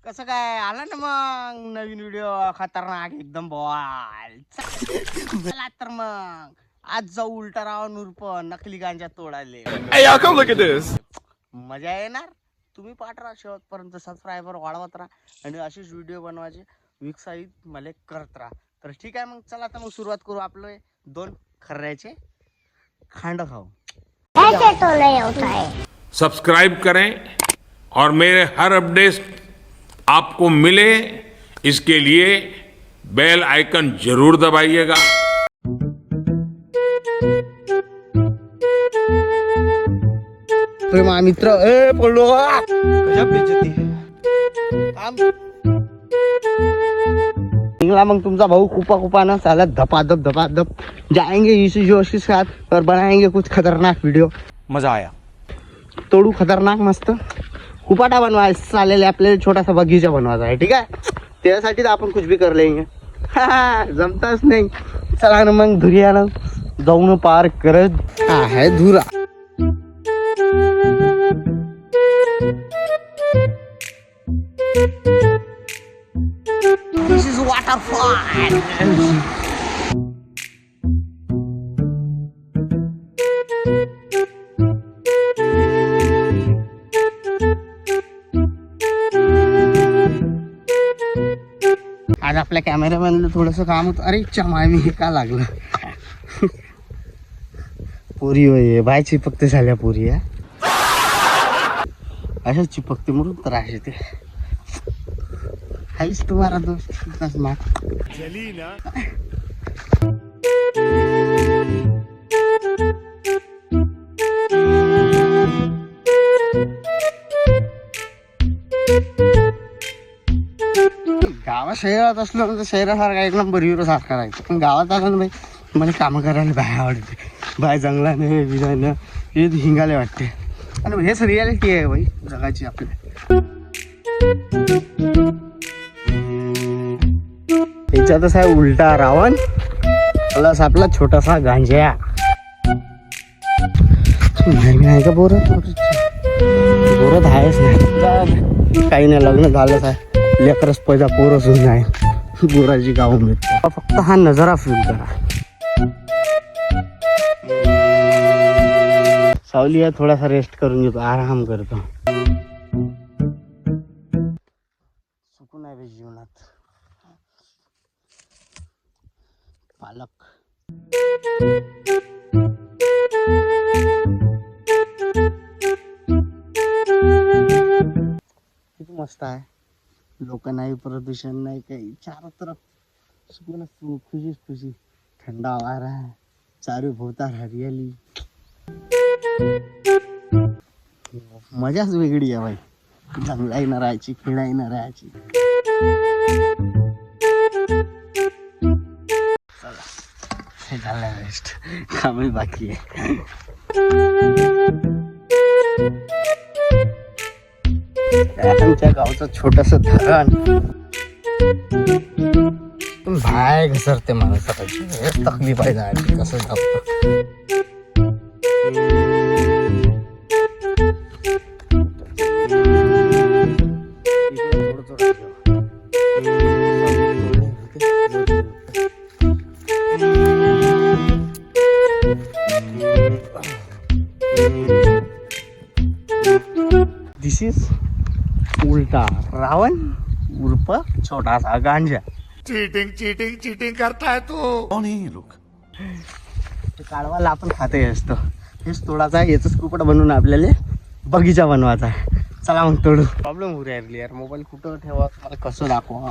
कसं काय आला ना मग नवीन व्हिडिओ खतरनाक एकदम बॉल चला तर मग आज जाऊ उलटा रावण उर्फ नकली गांजा तोडाले. Hey, y'all, come look at this. मजा येणार. तुम्ही पाठरा शेवटपर्यंत सबस्क्रायबर वाढवत राहा आणि असेच व्हिडिओ बनवायचे विकसाईत मला करत राहा. तर ठीक आहे मग चला आता मग सुरुवात करू. आपले 2 खर्याचे खांड खाऊ. ऐसे तो नहीं होता है। सब्सक्राइब करें और मेरे हर अपडेट आपको मिले इसके लिए बेल आइकन जरूर दबाइएगा. प्रेमा मित्र ए पडलो कशा बेइज्जती निकला मग तुमचा भाऊ कुपा ना साला धपाधप जाएंगे इसी जोश के साथ और बनाएंगे कुछ खतरनाक वीडियो. मजा आया. तोडू खतरनाक मस्त कुपाटा बनवायचा चालेल. आपल्याला छोटासा बगीचा बनवायचा आहे. ठीक आहे त्यासाठी आपण कुछ भी कर लेंगे. जमताच नाही. चला ना मग धुरियाला जाऊन पार करत आहे धुरा. This is waterfall. आज आपल्या कॅमेरामॅनला थोडंसं काम होतं. अरे चमाय मी हे का लागलं पोरी होय बाय चिपकते झाल्या पोरी. अशा चिपकते म्हणून तर आहे ते. हाईस तुम्हारा दोस्त चली ना. गावात शहरात असलो तर शहरासारखा एक नंबर हिरो सारखा राहायचं. पण गावात आलं ना बाई मला कामं करायला बाय आवडते. बाय जंगलाने विजानं हे हिंगाले वाटते. आणि हेच रियालिटी आहे बाई जगाची आपल्या. याच्यातच आहे उलटा रावण प्लस आपला छोटासा गांजा. नाही का बोरत आहेच नाही. काही नाही लग्न झालंच आहे. लेकरच पैदा पोर असून नाही बोराची गाव मिळते. फक्त हा नजारा फील करा. सावली आहे थोडासा रेस्ट करून घेतो आराम करतो. सुकून आहे जीवनात. पालक किती मस्त आहे. लोक नाही प्रदूषण नाही काही चारों तरफ सुकून खुशी ठंडा वारा है. चारू भोवतार हरियाली. मजाच वेगळी आहे भाई. जंगलाई न राहायची खेळाई न राहायची. चला झालं रेस्ट कामही बाकी आहे. आमच्या गावचं छोटस धरण बाय घसरते माणसाची तकलीफ आहे जायची कसं जातं. दिस इज उल्टा रावण उर्फ छोटासा गांजा. चीटिंग करता है तो. कौन है ये लोग? काढवायला आपण खाते असतो. हेच तोडाचा आहे. याच कुपट बनवून आपल्याला बगीचा बनवायचा आहे. चला मग तोडू. प्रॉब्लेम होऊ राहिली यार. मोबाईल कुठं ठेवा मला कसं दाखवा.